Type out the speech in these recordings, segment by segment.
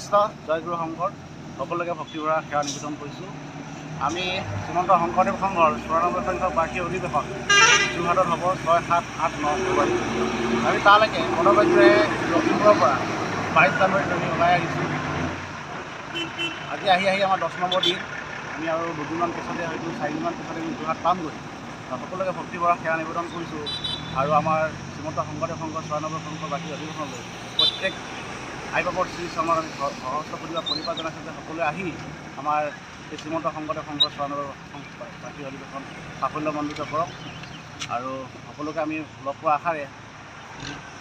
কৃষ্ণ জয়গুৰু শংকৰ সকলোকে ভক্তিভৰা সেৱা নিবেদন কৰিছোঁ। আমি শ্ৰীমন্ত শংকৰদেৱ সংঘৰ 94 সংখ্যক বাৰ্ষিক অধিৱেশন যোৰহাটত হ'ব 6, 7, 8, 9 ফেব্ৰুৱাৰী। আমি তালৈকে পদযাত্ৰাৰে লখিমপুৰৰ পৰা 22 জানুৱাৰীত আমি ওলাই আহিছোঁ। আজি আহি আমাৰ 10 নম্বৰ দিন। আমি আৰু দুদিনমান পিছতে হয়তো 4 দিনমান পিছতে আমি যোৰহাট পামগৈ। সকলোকে ভক্তিভৰা সেৱা নিবেদন কৰিছোঁ আৰু আমাৰ শ্ৰীমন্ত শংকৰদেৱ সংঘৰ 94 সংখ্যক বাৰ্ষিক অধিৱেশনলৈ প্ৰত্যেক আই বাবৰ শ্ৰী চৰণৰ আমি সহস্ৰ প্ৰতিবাদ পৰিপাত জনাইছোঁ যে সকলোৱে আহি আমাৰ এই শ্ৰীমন্ত শংকৰদেৱ সংঘৰ 94 বাৰ্ষিক অধিৱেশন সাফল্যমণ্ডিত কৰক আৰু সকলোকে আমি লগ পোৱা আশাৰে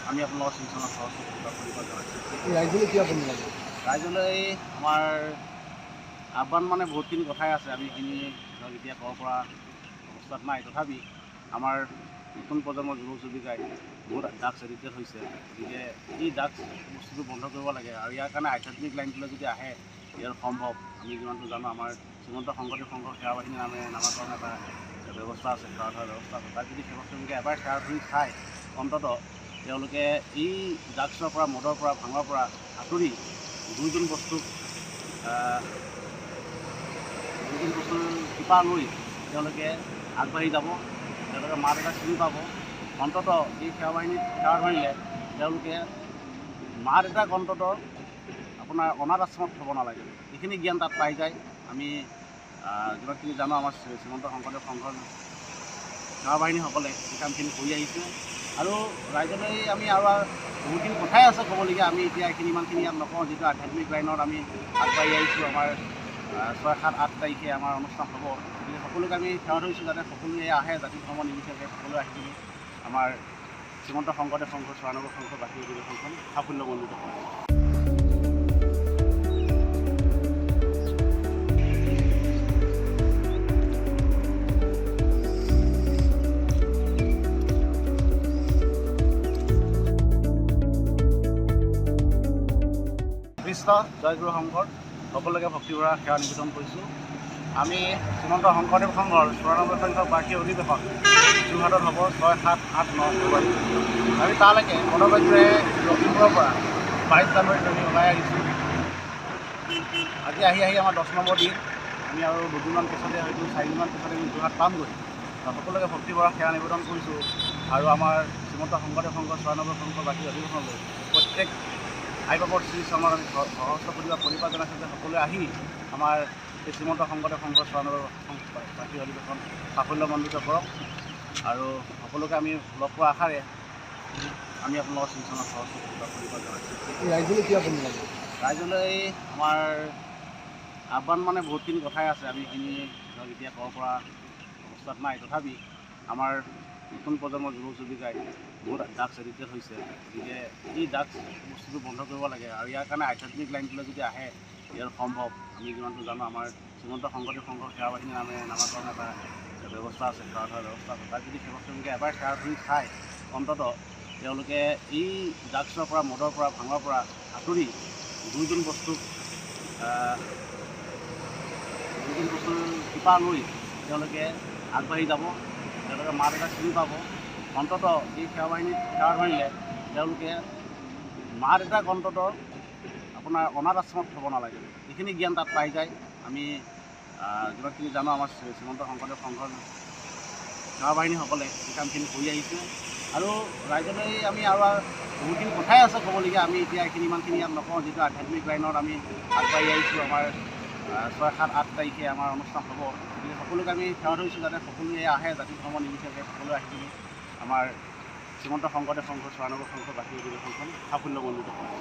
আমি আপোনালোকৰ শ্ৰী চৰণৰ সহস্ৰ প্ৰতিবাদ পৰিপাত জনাইছোঁ। ৰাইজলৈ কি আপুনি লাগে? ৰাইজলৈ আমাৰ আহ্বান মানে বহুতখিনি কথাই আছে, আমি এইখিনি ধৰক এতিয়া ক'ব পৰা অৱস্থাত নাই। তথাপি আমাৰ নতুন প্ৰজন্মৰ যুৱক যুৱতীকাই বহুত ড্ৰাগছ এডিক্টেড হৈছে। গতিকে এই ড্ৰাগছ বস্তুটো বন্ধ কৰিব লাগে আৰু ইয়াৰ কাৰণে আধ্যাত্মিক লাইনটোলৈ যদি আহে ইয়াৰ সম্ভৱ। আমি যিমানটো জানো আমাৰ শ্ৰীমন্ত শংকৰদেৱ সংঘৰ সেৱা বাহিনী নামে নামাকৰণ এটা ব্যৱস্থা আছে, সেৱা ধৰাৰ ব্যৱস্থা আছে। তাত যদি সেৱা শ্ৰমিকে এবাৰ সেৱা ধৰি খায় অন্ততঃ তেওঁলোকে এই ড্ৰাগছৰ পৰা, মদৰ পৰা, ভাঙৰ পৰা আঁতৰি দুয়োজন বস্তুৰ কৃপা লৈ তেওঁলোকে আগবাঢ়ি যাব। তেওঁলোকে মা দেউতাক চিনি পাব। অন্ততঃ এই সেৱা বাহিনীত সেৱা ধৰিলে তেওঁলোকে মা দেউতাক অন্ততঃ আপোনাৰ অনাথ আশ্ৰমত থ'ব নালাগে, এইখিনি জ্ঞান তাত পাই যায়। আমি যিমানখিনি জানো আমাৰ শ্ৰীমন্ত শংকৰদেৱ সংঘৰ সেৱা বাহিনীসকলে এই কামখিনি কৰি আহিছে আৰু ৰাইজলৈ আমি আৰু বহুতখিনি কথাই আছে ক'বলগীয়া। আমি এতিয়া এইখিনি ইমানখিনি ইয়াত নকওঁ, যিটো আধ্যাত্মিক লাইনত আমি আগবাঢ়ি আহিছোঁ। আমাৰ 6, 7, 8 তাৰিখে আমাৰ অনুষ্ঠান হ'ব। গতিকে সকলোকে আমি সেৱা ধৰিছোঁ যাতে সকলোৱে আহে, জাতি ধৰ্ম নিৰ্বিশেষে সকলোৱে আহি পিনি আমাৰ শ্ৰীমন্ত শংকৰদেৱ সংঘৰ 94 সংখ্যক বাৰ্ষিক অধিৱেশনখন সাফল্যমণ্ডিত কৰে। কৃষ্ণ জয়গুৰু শংকৰ সকলোকে ভক্তিভৰা সেৱা নিবেদন কৰিছোঁ। আমি শ্ৰীমন্ত শংকৰদেৱ সংঘৰ 94 সংখ্যক বাৰ্ষিক অধিৱেশন যোৰহাটত হ'ব 6, 7, 8, 9 ফেব্ৰুৱাৰী। আমি তালৈকে পদযাত্ৰাৰে লখিমপুৰৰ পৰা 22 জানুৱাৰীত আমি ওলাই আহিছোঁ। আজি আহি আমাৰ 10 নম্বৰ দিন। আমি আৰু দুদিনমান পিছতে হয়তো 4 দিনমান পিছতে আমি যোৰহাট পামগৈ। সকলোকে ভক্তিভৰা সেৱা নিবেদন কৰিছোঁ আৰু আমাৰ শ্ৰীমন্ত শংকৰদেৱ সংঘৰ 94 সংখ্যক বাৰ্ষিক অধিৱেশনলৈ প্ৰত্যেক আই বাবৰ শ্ৰী চৰণৰ আমি সহস্ৰ প্ৰতিবাদ পৰিপাত জনাইছোঁ যে সকলোৱে আহি আমাৰ এই শ্ৰীমন্ত শংকৰদেৱ সংঘৰ 94 বাৰ্ষিক অধিৱেশন সাফল্যমণ্ডিত কৰক আৰু সকলোকে আমি লগ পোৱা আশাৰে আমি আপোনালোকৰ শ্ৰী চৰণৰ সহস্ৰ প্ৰতিবাদ পৰিপাত জনাইছোঁ। ৰাইজলৈ কি আপুনি লাগে? ৰাইজলৈ আমাৰ আহ্বান মানে বহুতখিনি কথাই আছে, আমি এইখিনি ধৰক এতিয়া ক'ব পৰা অৱস্থাত নাই। তথাপি আমাৰ নতুন প্ৰজন্মৰ যুৱক যুৱতীকাই বহুত ড্ৰাগছ এডিক্টেড হৈছে। গতিকে এই ড্ৰাগছ বস্তুটো বন্ধ কৰিব লাগে আৰু ইয়াৰ কাৰণে আধ্যাত্মিক লাইনটোলৈ যদি আহে ইয়াৰ সম্ভৱ। আমি যিমানটো জানো আমাৰ শ্ৰীমন্ত শংকৰদেৱ সংঘৰ সেৱা বাহিনী নামে নামাকৰণ এটা ব্যৱস্থা আছে, সেৱা ধৰাৰ ব্যৱস্থা আছে। তাত যদি সেৱা শ্ৰমিকে এবাৰ সেৱা ধৰি খায় অন্ততঃ তেওঁলোকে এই ড্ৰাগছৰ পৰা, মদৰ পৰা, ভাঙৰ পৰা আঁতৰি দুয়োজন বস্তুৰ কৃপা লৈ তেওঁলোকে আগবাঢ়ি যাব। তেওঁলোকে মা দেউতাক চিনি পাব। অন্ততঃ এই সেৱা বাহিনীত সেৱা ধৰিলে তেওঁলোকে মা দেউতাক অন্ততঃ আপোনাৰ অনাথ আশ্ৰমত থ'ব নালাগে, এইখিনি জ্ঞান তাত পাই যায়। আমি যিমানখিনি জানো আমাৰ শ্ৰীমন্ত শংকৰদেৱ সংঘৰ সেৱা বাহিনীসকলে এই কামখিনি কৰি আহিছে আৰু ৰাইজলৈ আমি আৰু বহুতখিনি কথাই আছে ক'বলগীয়া। আমি এতিয়া এইখিনি ইমানখিনি ইয়াত নকওঁ, যিটো আধ্যাত্মিক লাইনত আমি আগবাঢ়ি আহিছোঁ। আমাৰ 6, 7, 8 তাৰিখে আমাৰ অনুষ্ঠান হ'ব। গতিকে সকলোকে আমি সেৱা ধৰিছোঁ যাতে সকলোৱে আহে, জাতি ধৰ্ম নিৰ্বিশেষে সকলোৱে আহি পিনি আমাৰ শ্ৰীমন্ত শংকৰদেৱ সংঘৰ 94 সংখ্যক বাৰ্ষিক অধিৱেশনখন সাফল্যমণ্ডিত কৰে।